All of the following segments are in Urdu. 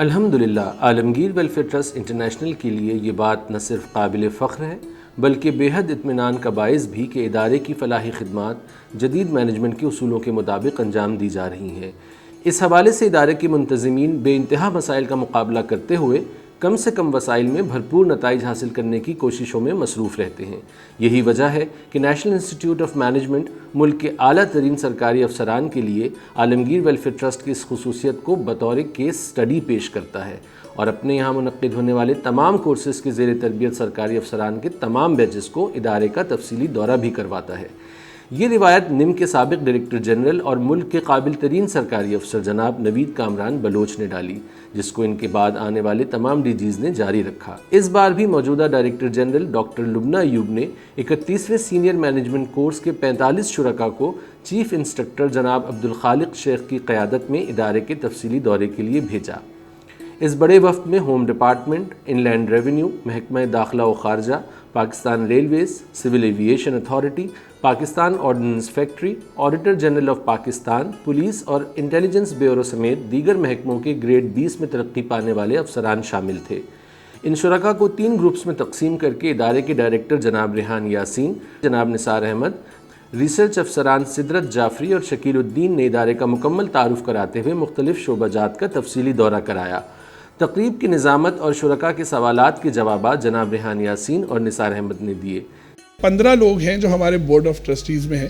الحمدللہ عالمگیر ویلفیئر ٹرسٹ انٹرنیشنل کے لیے یہ بات نہ صرف قابل فخر ہے بلکہ بے حد اطمینان کا باعث بھی کہ ادارے کی فلاحی خدمات جدید مینجمنٹ کے اصولوں کے مطابق انجام دی جا رہی ہیں۔ اس حوالے سے ادارے کے منتظمین بے انتہا مسائل کا مقابلہ کرتے ہوئے کم سے کم وسائل میں بھرپور نتائج حاصل کرنے کی کوششوں میں مصروف رہتے ہیں۔ یہی وجہ ہے کہ نیشنل انسٹیٹیوٹ آف مینجمنٹ ملک کے اعلیٰ ترین سرکاری افسران کے لیے عالمگیر ویلفیئر ٹرسٹ کی اس خصوصیت کو بطور کیس سٹڈی پیش کرتا ہے اور اپنے یہاں منعقد ہونے والے تمام کورسز کے زیر تربیت سرکاری افسران کے تمام بیچز کو ادارے کا تفصیلی دورہ بھی کرواتا ہے۔ یہ روایت نم کے سابق ڈائریکٹر جنرل اور ملک کے قابل ترین سرکاری افسر جناب نوید کامران بلوچ نے ڈالی، جس کو ان کے بعد آنے والے تمام ڈی جیز نے جاری رکھا۔ اس بار بھی موجودہ ڈائریکٹر جنرل ڈاکٹر لبنہ ایوب نے 31ویں سینئر مینجمنٹ کورس کے 45 شرکاء کو چیف انسٹرکٹر جناب عبدالخالق شیخ کی قیادت میں ادارے کے تفصیلی دورے کے لیے بھیجا۔ اس بڑے وفد میں home department, inland revenue, محکمہ داخلہ و خارجہ، Pakistan railways, civil aviation authority, Pakistan ordnance factory, auditor general of Pakistan, police اور انٹیلیجنس بیورو سمیت دیگر محکموں کے گریڈ 20 میں ترقی پانے والے افسران شامل تھے۔ ان شرکاء کو 3 گروپس میں تقسیم کر کے ادارے کے ڈائریکٹر جناب ریحان یاسین، جناب نثار احمد، ریسرچ افسران سدرت جعفری اور شکیل الدین نے ادارے کا مکمل تعارف کراتے ہوئے مختلف شعبہ جات کا تفصیلی دورہ کرایا۔ تقریب کی نظامت اور شرکاء کے سوالات کے جوابات جناب ریحان یاسین اور نثار احمد نے دیے۔ 15 لوگ ہیں جو ہمارے بورڈ آف ٹرسٹیز میں ہیں۔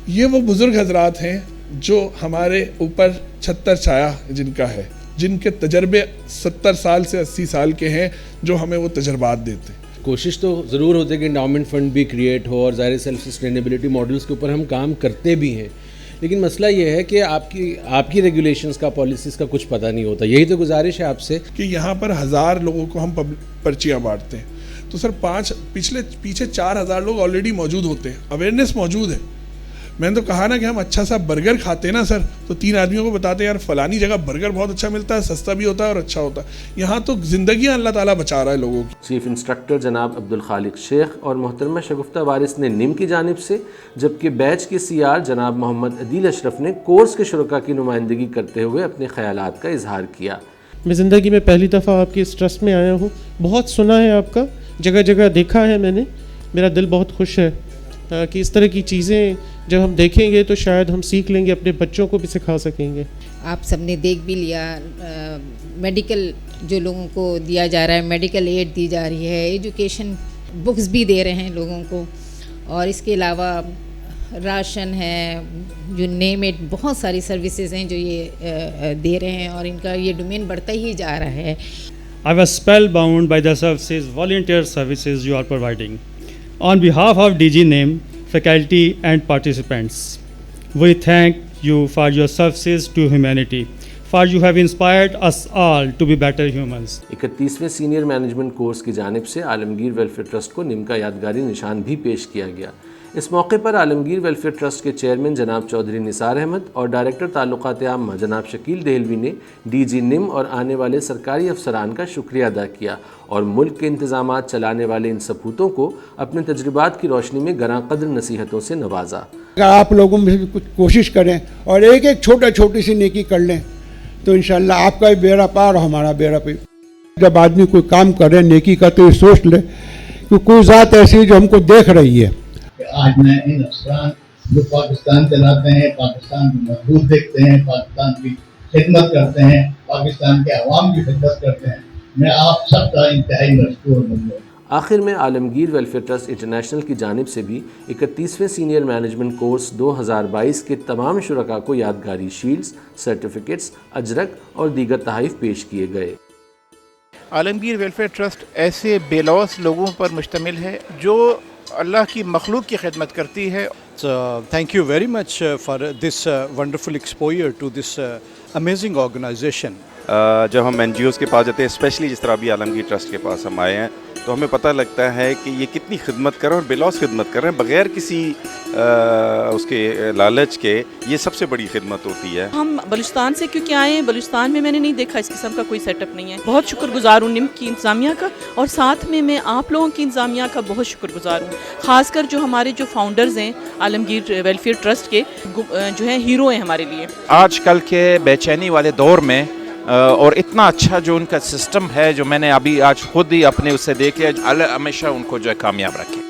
یہ وہ بزرگ حضرات ہیں جو ہمارے اوپر چھتر چھایا جن کا ہے، جن کے تجربے 70 سال سے 80 سال کے ہیں، جو ہمیں وہ تجربات دیتے ہیں۔ کوشش تو ضرور ہوتی ہے کہ انڈاؤمنٹ فنڈ بھی کریٹ ہو اور ظاہر سیلف سسٹینیبلٹی ماڈلز کے اوپر ہم کام کرتے بھی ہیں، لیکن مسئلہ یہ ہے کہ آپ کی ریگولیشنز کا، پالیسیز کا کچھ پتہ نہیں ہوتا۔ یہی تو گزارش ہے آپ سے کہ یہاں پر 1000 لوگوں کو ہم پرچیاں بانٹتے ہیں، تو سر پیچھے 4000 لوگ آلریڈی موجود ہوتے ہیں، اویئرنیس موجود ہے۔ میں نے تو کہا نا کہ ہم اچھا سا برگر کھاتے ہیں نا سر، تو 3 آدمیوں کو بتاتے ہیں یار فلانی جگہ برگر بہت اچھا ملتا ہے، سستا بھی ہوتا ہے اور اچھا ہوتا ہے۔ یہاں تو زندگیاں اللہ تعالیٰ بچا رہا ہے لوگوں کی۔ چیف انسٹرکٹر جناب عبدالخالق شیخ اور محترمہ شگفتہ وارث نے نم کی جانب سے، جبکہ بیچ کے سی آر جناب محمد عدیل اشرف نے کورس کے شرکاء کی نمائندگی کرتے ہوئے اپنے خیالات کا اظہار کیا۔ میں زندگی میں پہلی دفعہ آپ کی اس ٹرسٹ میں آیا ہوں، بہت سنا ہے آپ کا، جگہ جگہ دیکھا ہے میں نے، میرا دل بہت خوش ہے کہ اس طرح کی چیزیں جب ہم دیکھیں گے تو شاید ہم سیکھ لیں گے، اپنے بچوں کو بھی سکھا سکیں گے۔ آپ سب نے دیکھ بھی لیا، میڈیکل جو لوگوں کو دیا جا رہا ہے، میڈیکل ایڈ دی جا رہی ہے، ایجوکیشن بکس بھی دے رہے ہیں لوگوں کو، اور اس کے علاوہ راشن ہے، جو نیم اٹ، بہت ساری سروسز ہیں جو یہ دے رہے ہیں، اور ان کا یہ ڈومین بڑھتا ہی جا رہا ہے۔ I was spellbound by the services, volunteer services you are providing. On behalf of DG NIM, faculty and participants, we thank you for your services to humanity, for you have inspired us all to be better humans. 31ویں سینئر مینجمنٹ کورس کی جانب سے عالمگیر ویلفیئر ٹرسٹ کو نم کا یادگاری نشان بھی پیش کیا گیا۔ اس موقع پر عالمگیر ویلفیئر ٹرسٹ کے چیئرمین جناب چودھری نثار احمد اور ڈائریکٹر تعلقات عامہ جناب شکیل دہلوی نے ڈی جی نم اور آنے والے سرکاری افسران کا شکریہ ادا کیا اور ملک کے انتظامات چلانے والے ان سپوتوں کو اپنے تجربات کی روشنی میں گراں قدر نصیحتوں سے نوازا۔ اگر آپ لوگوں میں بھی کچھ کوشش کریں اور ایک چھوٹی سی نیکی کر لیں تو انشاءاللہ آپ کا بھی بیڑا پار اور ہمارا بیڑا پار۔ جب آدمی کوئی کام کر رہے نیکی کا تو یہ سوچ لے کہ کوئی ذات ایسی ہے جو ہم کو دیکھ رہی ہے۔ آج میں ان افسران جو پاکستان چلاتے ہیں، پاکستان کو مضبوط دیکھتے ہیں، پاکستان کی خدمت کرتے ہیں، پاکستان کے عوام کی خدمت کرتے ہیں، میں آپ سب کا انتہائی مشکور ہوں۔ آخر میں عالمگیر ویلفیئر ٹرسٹ انٹرنیشنل کی جانب سے بھی 31ویں سینئر مینجمنٹ کورس 2022 کے تمام شرکاء کو یادگاری شیلڈز، سرٹیفکیٹس، اجرک اور دیگر تحائف پیش کیے گئے۔ عالمگیر ویلفیئر ٹرسٹ ایسے بے لوث لوگوں پر مشتمل ہے جو اللہ کی مخلوق کی خدمت کرتی ہے۔ Thank you very much for this wonderful exposure to this amazing organization. جب ہم این جی اوز کے پاس جاتے ہیں، اسپیشلی جس طرح ابھی عالمگیر ٹرسٹ کے پاس ہم آئے ہیں، تو ہمیں پتہ لگتا ہے کہ یہ کتنی خدمت کر رہے ہیں اور بے لوث خدمت کر رہے ہیں، بغیر کسی اس کے لالچ کے۔ یہ سب سے بڑی خدمت ہوتی ہے۔ ہم بلوچستان سے کیونکہ آئے ہیں، بلوچستان میں نے نہیں دیکھا اس قسم کا کوئی سیٹ اپ نہیں ہے۔ بہت شکر گزار ہوں نم کی انتظامیہ کا، اور ساتھ میں آپ لوگوں کی انتظامیہ کا بہت شکر گزار ہوں، خاص کر جو ہمارے جو فاؤنڈرز ہیں عالمگیر ویلفیئر ٹرسٹ کے، جو ہیں ہیرو ہیں ہمارے لیے۔ آج کل کے بے چینی والے دور میں اور اتنا اچھا جو ان کا سسٹم ہے جو میں نے ابھی آج خود ہی اپنے اس سے دیکھ لیا، اللہ ہمیشہ ان کو جو ہے کامیاب رکھے.